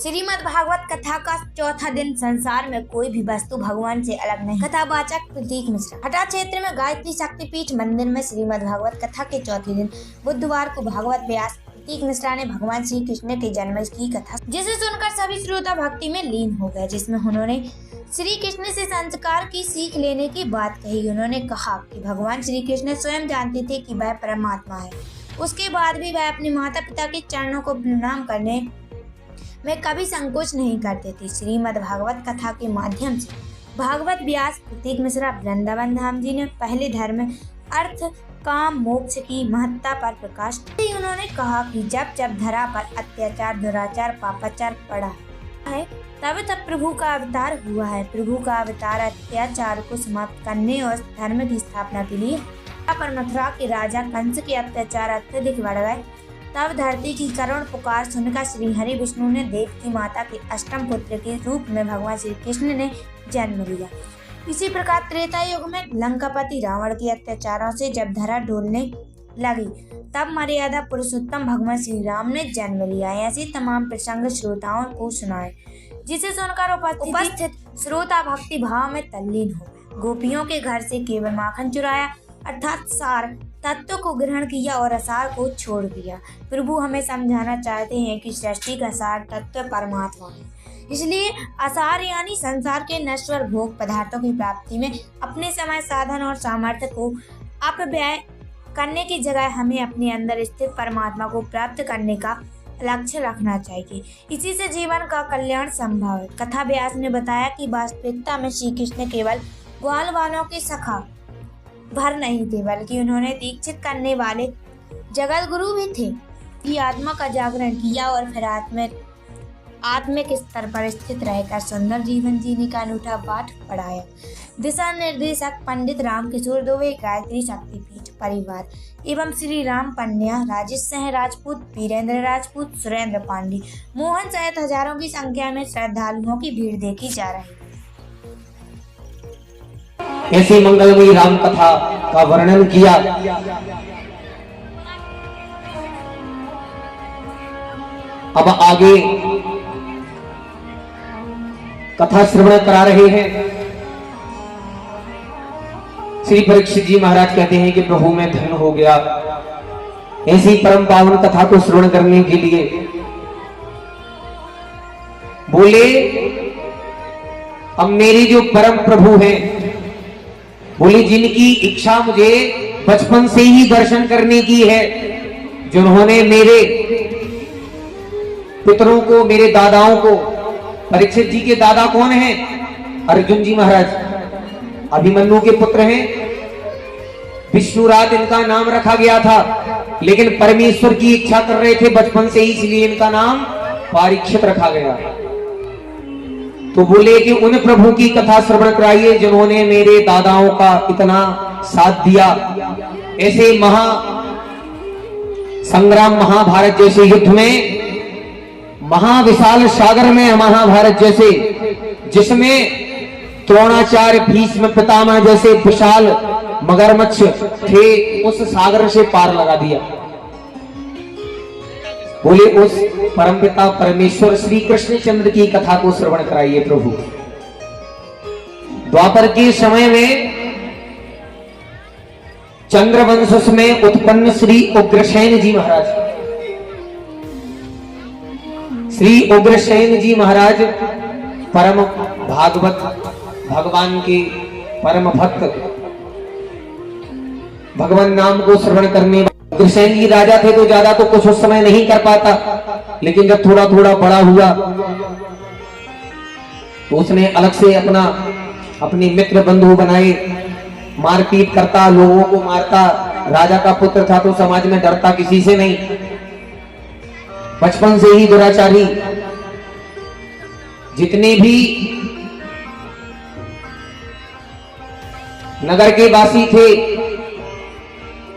श्रीमद् भागवत कथा का चौथा दिन। संसार में कोई भी वस्तु भगवान से अलग नहीं। कथावाचक प्रतीक मिश्रा। हटा क्षेत्र में गायत्री शक्तिपीठ मंदिर में श्रीमद् भागवत कथा के चौथे दिन बुधवार को भागवत व्यास प्रतीक मिश्रा ने भगवान श्री कृष्ण के जन्म की कथा, जिसे सुनकर सभी श्रोता भक्ति में लीन हो गए, जिसमें उन्होंने श्री कृष्ण से संस्कार की सीख लेने की बात कही। उन्होंने कहा कि भगवान श्री कृष्ण स्वयं जानते थे कि वह परमात्मा है, उसके बाद भी वह अपने माता पिता के चरणों को प्रणाम करने में कभी संकोच नहीं करते थे। श्रीमद् भागवत कथा के माध्यम से भागवत व्यास प्रतीक मिश्रा वृंदावन धाम जी ने पहले धर्म, अर्थ, काम, मोक्ष की महत्ता पर प्रकाश डाला। उन्होंने कहा कि जब जब धरा पर अत्याचार, दुराचार, पापाचार पड़ा है, तब तब प्रभु का अवतार हुआ है। प्रभु का अवतार अत्याचार को समाप्त करने और धर्म की स्थापना के लिए पर मथुरा के राजा कंस के अत्याचार अत्यधिक बढ़ गए। तब धरती की करुण पुकार सुनकर श्री हरि विष्णु ने देवकी माता के अष्टम पुत्र के रूप में भगवान श्री कृष्ण ने जन्म लिया। इसी प्रकार त्रेता युग में लंकापति रावण के अत्याचारों से जब धरा डोलने लगी, तब मर्यादा पुरुषोत्तम भगवान श्री राम ने जन्म लिया। ऐसे तमाम प्रसंग श्रोताओं को सुनाए, जिसे सुनकर उपस्थित श्रोता भक्ति भाव में तल्लीन हो गए। गोपियों के घर से केवल माखन चुराया, अर्थात सार तत्व को ग्रहण किया और असार को छोड़ दिया। प्रभु हमें समझाना चाहते हैं कि सृष्टि का सार तत्व परमात्मा है, इसलिए असार यानी संसार के नश्वर भोग पदार्थों की प्राप्ति में अपने समय, साधन और सामर्थ्य को अपव्यय करने की जगह हमें अपने अंदर स्थित परमात्मा को प्राप्त करने का लक्ष्य रखना चाहिए। इसी से जीवन का कल्याण संभव है। कथा व्यास ने बताया कि वास्तविकता में श्री कृष्ण केवल ग्वाल वालों के सखा भर नहीं थे, बल्कि उन्होंने दीक्षित करने वाले जगत गुरु भी थे। ये आत्मा का जागरण किया और फिर आत्मिक स्तर पर स्थित रहकर सुंदर जीवन जीने का अनूठा पाठ पढ़ाया। दिशा निर्देशक पंडित रामकिशोर दुबे, गायत्री शक्तिपीठ परिवार एवं श्री राम पन्या, राजेश सिंह राजपूत, वीरेंद्र राजपूत, सुरेंद्र पांडे, मोहन सहित हजारों की संख्या में श्रद्धालुओं की भीड़ देखी जा रही है। ऐसी मंगलमयी राम कथा का वर्णन किया। अब आगे कथा श्रवण करा रहे हैं। श्री परीक्षित जी महाराज कहते हैं कि प्रभु मैं धन्य हो गया ऐसी परम पावन कथा को श्रवण करने के लिए। बोले अब मेरी जो परम प्रभु हैं, बोले जिनकी इच्छा मुझे बचपन से ही दर्शन करने की है, जिन्होंने मेरे पितरों को, मेरे दादाओं को, परीक्षित जी के दादा कौन हैं? अर्जुन जी महाराज, अभिमन्यु के पुत्र हैं। विष्णुराज इनका नाम रखा गया था, लेकिन परमेश्वर की इच्छा कर रहे थे बचपन से ही, इसलिए इनका नाम परीक्षित रखा गया। तो बोले कि उन प्रभु की कथा श्रवण कराइए जिन्होंने मेरे दादाओं का इतना साथ दिया। ऐसे महा संग्राम, महाभारत जैसे युद्ध में, महाविशाल सागर में महाभारत जैसे, जिसमें द्रोणाचार्य, भीष्म पितामह जैसे विशाल मगरमच्छ थे, उस सागर से पार लगा दिया। बोले उस परमपिता परमेश्वर श्री कृष्ण चंद्र की कथा को श्रवण कराइए प्रभु। द्वापर के समय में चंद्रवंश में उत्पन्न श्री उग्रसेन जी महाराज, श्री उग्रसेन जी महाराज परम भागवत, भगवान के परम भक्त, भगवान नाम को श्रवण करने। उग्रसेन जी राजा थे तो ज्यादा तो कुछ उस समय नहीं कर पाता, लेकिन जब थोड़ा थोड़ा बड़ा हुआ तो उसने अलग से अपने मित्र बंधु बनाए। मारपीट करता, लोगों को मारता, राजा का पुत्र था तो समाज में डरता किसी से नहीं, बचपन से ही दुराचारी। जितने भी नगर के वासी थे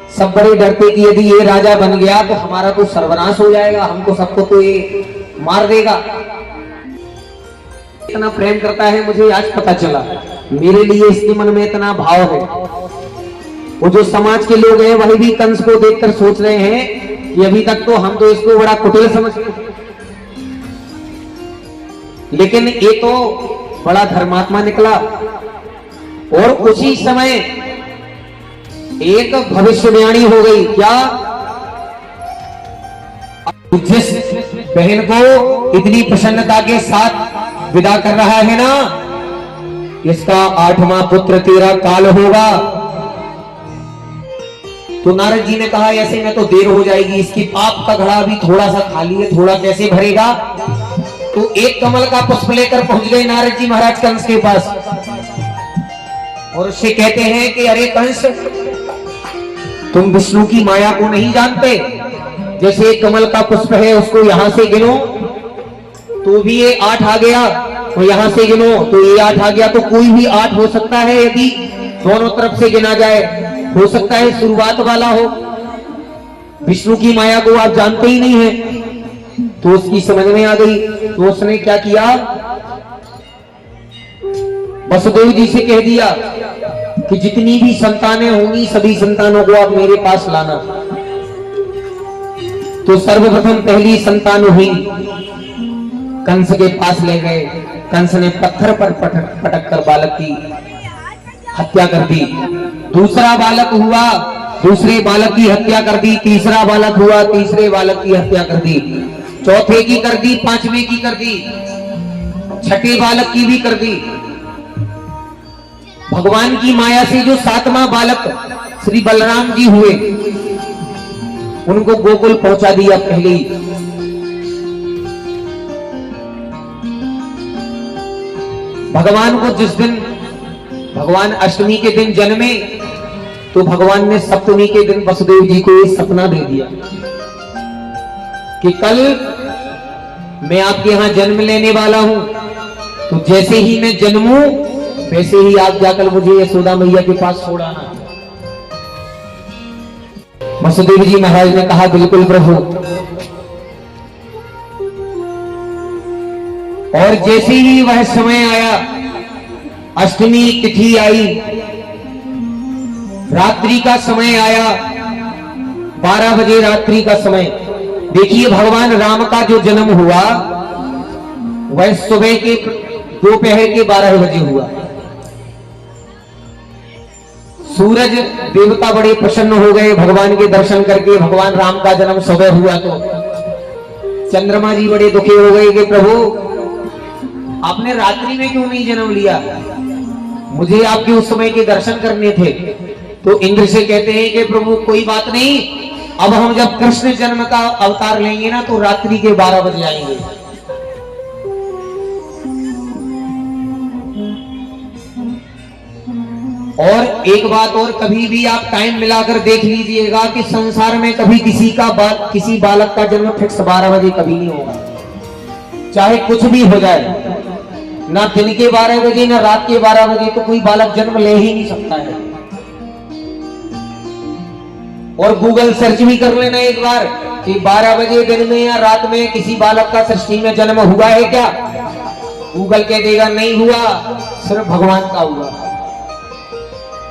सब बड़े डरते कि यदि ये राजा बन गया तो हमारा तो सर्वनाश हो जाएगा, हमको सबको तो ये मार देगा। इतना प्रेम करता है मुझे आज पता चला, मेरे लिए इसके मन में इतना भाव है। वो जो समाज के लोग हैं वही भी कंस को देखकर सोच रहे हैं कि अभी तक तो हम तो इसको बड़ा कुटिल समझते हैं, लेकिन ये तो बड़ा धर्मात्मा निकला। और उसी समय एक भविष्यवाणी हो गई। क्या? जिस बहन को इतनी प्रसन्नता के साथ विदा कर रहा है ना, इसका 8वां पुत्र तेरा काल होगा। तो नारद जी ने कहा ऐसे में तो देर हो जाएगी, इसकी पाप का घड़ा भी थोड़ा सा खाली है, थोड़ा कैसे भरेगा। तो एक कमल का पुष्प लेकर पहुंच गए नारद जी महाराज कंस के पास और उससे कहते हैं कि अरे कंस, तुम विष्णु की माया को नहीं जानते। जैसे एक कमल का पुष्प है उसको यहां से गिनो तो भी ये 8 आ गया, और यहां से गिनो तो ये 8 आ गया। तो कोई भी 8 हो सकता है यदि दोनों तरफ से गिना जाए। हो सकता है शुरुआत वाला हो। विष्णु की माया को आप जानते ही नहीं है। तो उसकी समझ में आ गई। तो उसने क्या किया, वसुदेव जी से कह दिया कि जितनी भी संतानें होंगी सभी संतानों को आप मेरे पास लाना। तो सर्वप्रथम पहली संतान हुई, कंस के पास ले गए। कंस ने पत्थर पर पटक कर बालक की हत्या कर दी। दूसरा बालक हुआ, दूसरे बालक की हत्या कर दी। तीसरा बालक हुआ, तीसरे बालक की हत्या कर दी। चौथे की कर दी, 5वें की कर दी, 6ठे बालक की भी कर दी। भगवान की माया से जो 7वां बालक श्री बलराम जी हुए, उनको गोकुल पहुंचा दिया पहले ही। भगवान को जिस दिन भगवान अष्टमी के दिन जन्मे, तो भगवान ने सप्तमी के दिन वसुदेव जी को ये सपना दे दिया कि कल मैं आपके यहां जन्म लेने वाला हूं। तो जैसे ही मैं जन्मूं वैसे ही आप जाकर मुझे यशोदा मैया के पास छोड़ाना। वसुदेव जी महाराज ने कहा बिल्कुल प्रभु। और जैसे ही वह समय आया, अष्टमी तिथि आई, रात्रि का समय आया, 12 बजे रात्रि का समय। देखिए भगवान राम का जो जन्म हुआ वह सुबह के दोपहर के 12 बजे हुआ। सूरज देवता बड़े प्रसन्न हो गए भगवान के दर्शन करके। भगवान राम का जन्म सुबह हुआ तो चंद्रमा जी बड़े दुखी हो गए कि प्रभु आपने रात्रि में क्यों नहीं जन्म लिया, मुझे आपके उस समय के दर्शन करने थे। तो इंद्र से कहते हैं कि प्रभु कोई बात नहीं, अब हम जब कृष्ण जन्म का अवतार लेंगे ना तो रात्रि के 12 बजे आएंगे। और एक बात और, कभी भी आप टाइम मिलाकर देख लीजिएगा कि संसार में कभी किसी बालक का जन्म फिक्स 12 बजे कभी नहीं होगा। चाहे कुछ भी हो जाए, ना दिन के 12 बजे ना रात के 12 बजे, तो कोई बालक जन्म ले ही नहीं सकता है। और गूगल सर्च भी कर लेना एक बार कि 12 बजे दिन में या रात में किसी बालक का सृष्टि में जन्म हुआ है क्या। गूगल कह देगा नहीं हुआ, सिर्फ भगवान का हुआ।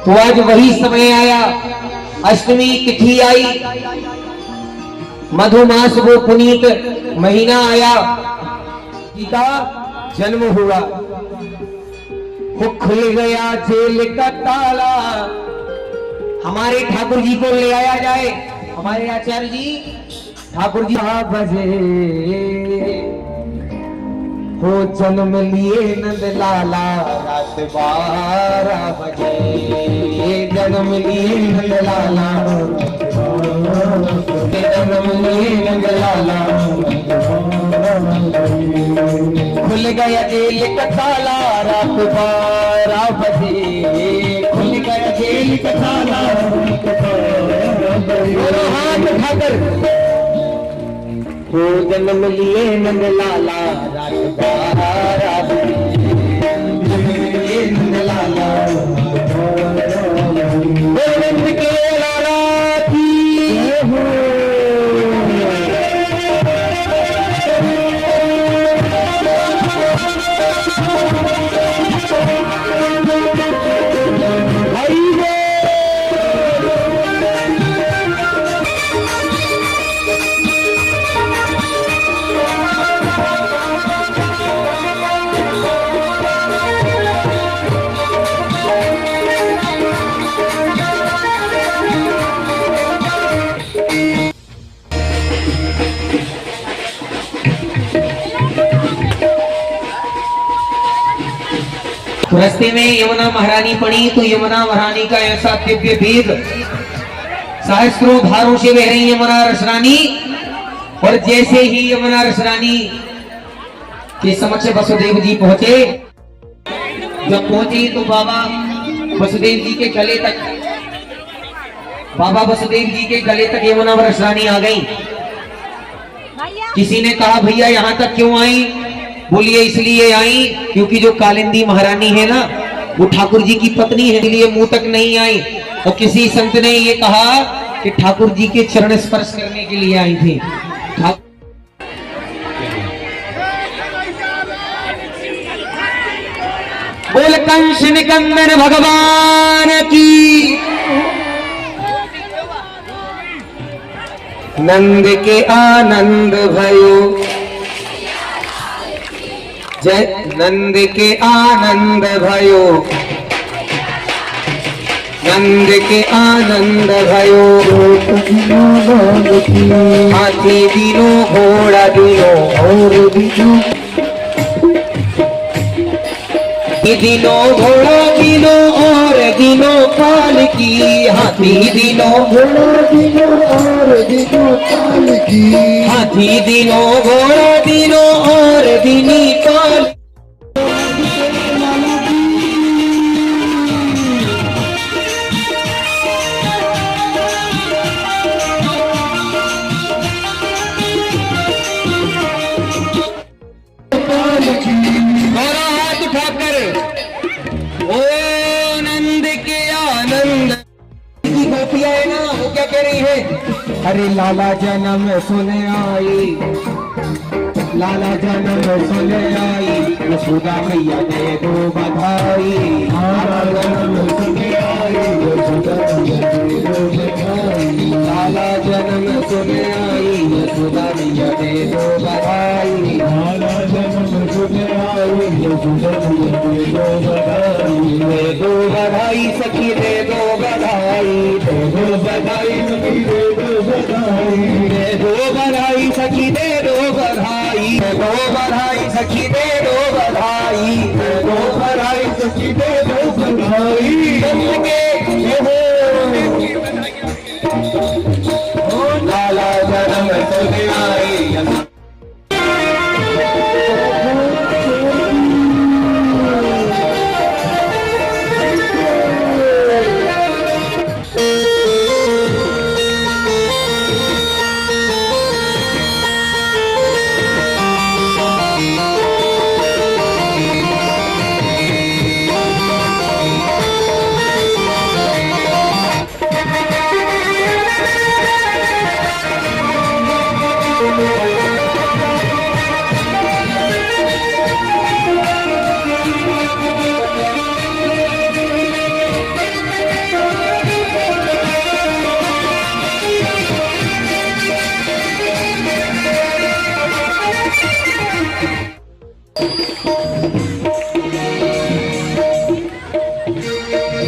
तो आज वही समय आया, अष्टमी तिथि आई, मधुमास वो पुनीत महीना आया, का जन्म हुआ। वो खुल गया जेल का ताला। हमारे ठाकुर जी को ले आया जाए, हमारे आचार्य जी ठाकुर जी 12 बजे हो जन्म लिए नंद लाला, रात 12 बजे जन्म लिए नंद लाला, जन्म लिए नंद लाला। खुल गया जेल का ताला, रात 12 बजे खुल गया जेल का ताला। हाथ उठाकर हो जन्म लिए नंद लाला, रात 12 बजे जन्म लिए नंद लाला। नंद के लाला की हो। रास्ते में यमुना महारानी पड़ी तो यमुना महारानी का ऐसा दिव्य वेग, सहस्त्रों धारों से बह रही यमुना रसरानी। और जैसे ही यमुना रसरानी के समक्ष वसुदेव जी पहुंचे, जब पहुंचे तो बाबा वसुदेव जी के गले तक, बाबा वसुदेव जी के गले तक यमुना रसरानी आ गई। किसी ने कहा भैया यहाँ तक क्यों आई? बोलिए इसलिए आई क्योंकि जो कालिंदी महारानी है ना, वो ठाकुर जी की पत्नी है, इसलिए मुंह तक नहीं आई। और किसी संत ने ये कहा कि ठाकुर जी के चरण स्पर्श करने के लिए आई थी। बोल कंस निकंदन भगवान की, नंद के आनंद भयो, जय नंद के आनंद भयो, नंद के आनंद भयो। हाथी दिनो घोड़ा दिनो और दिनो घोड़ा दिनो और दिनो काल की। हाथी दिनो घोड़ा दिनो और दिनो काल की। हाथी दिनो घोड़ा दिनो और दिनी काल। अरे लाला जन्म सुने आई, लाला जन्म सुने आई, यशोदा मैया दे दो बधाई। लाला जन्म सुने आई, यशोदा मैया दे दो बधाई। लाला जन्म सुने आई, यशोदा मैया दे दो बधाई। लाला जन्म सुने आई, यशोदा मैया दे दो बधाई। दे दो बधाई सखी दे दो बधाई, दे दो बधाई सखी दे दो बधाई। दे दो बधाई सखी दे दो बधाई, दे दो बधाई सखी दे दो बधाई। दे दो बधाई सखी दे दो बधाई। लाला जन्म सुने आई।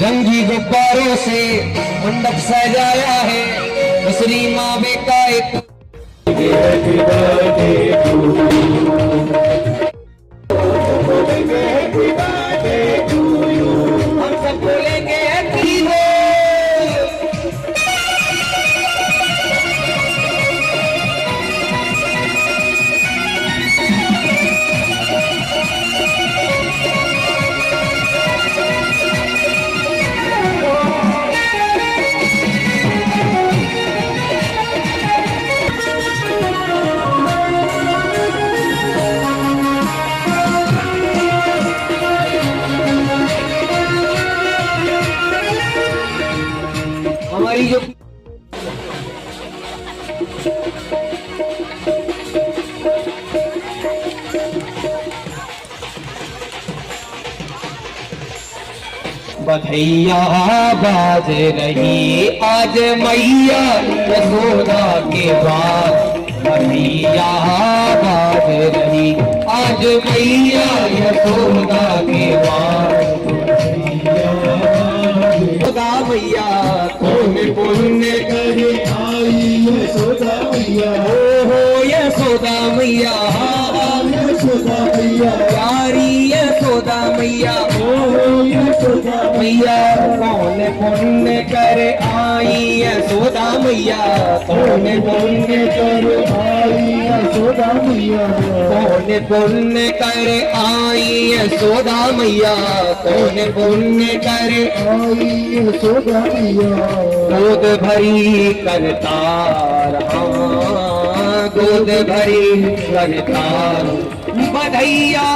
रंगी गुब्बारों से मंडप सजाया है, श्री माँ बेटा एक हम सब बोलेंगे हैप्पी बर्थडे। हमारी जो बधैया बाज रही आज मैया यशोदा के बाद। बधैया बाज रही आज मैया यशोदा के बाद। यशोदा मैया तूने पुण्य करे आई यशोदा मैया। हो यशोदा मैया, यशोदा मैया प्यारी यशोदा मैया मैया कौन पुण्य कर आई यशोदा मैया कौन पुण्य कर आई यशोदा मैया कौन पुण्य कर आई यशोदा मैया कौन पुण्य कर आई यशोदा मैया गोद भरी करतार गोद भरी करतार बधैया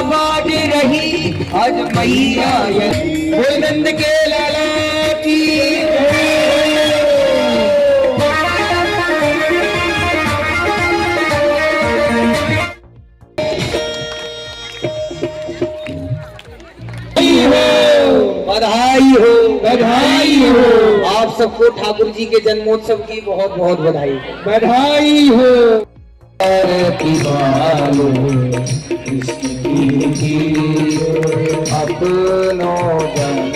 बाज रही आज मैया नंद के लाला की बधाई हो बधाई हो। आप सबको ठाकुर जी के जन्मोत्सव की बहुत बहुत बधाई बधाई हो। अपनो जन्म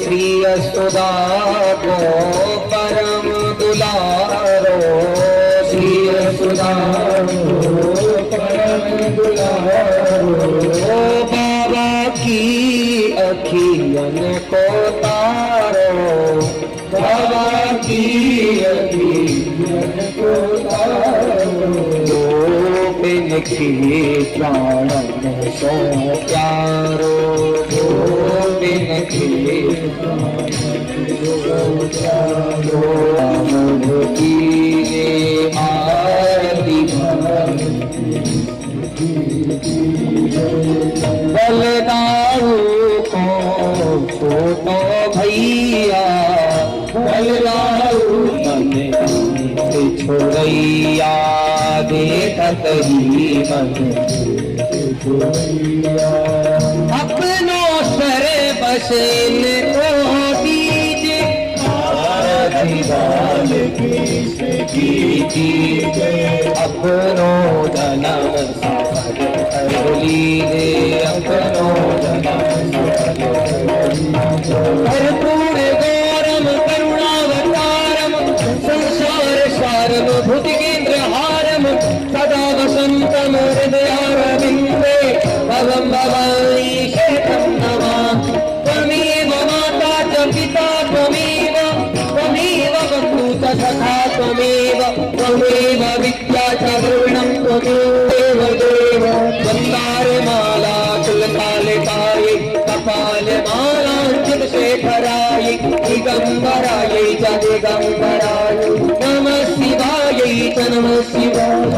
श्री यशोदा को परम दुलारो श्री यशोदा परम दुलारो बाबा की अखियन को तारो बाबा की अखियन को तारो गोपिन की प्राणन सो प्यारो गोपिन की आरती बलदाऊ को छोटो भैया बलदाऊ मन छोड़ैया देखत ही मन छोड़ैया अपनो सर बसेन को दीजे आरती कीजिए अपनो जन्म कर लीजिए अपनो कर्पूर गौरम करुणावतारम संसार सारम भुजगेन्द्र हारम सदा वसंतम हृदयारविंदे भवं भवानी शरणं नमामि त्वमेव माता च पिता त्वमेव बन्धु च सखा त्वमेव त्वमेव विद्या च द्रविणं त्वमेव देव वन्दारे माला कुलकालिकायै कपालमालाञ्चित शेखरायै दिगम्बरायै च दिगम्बरायै नमः शिवायै च नमः शिवाय।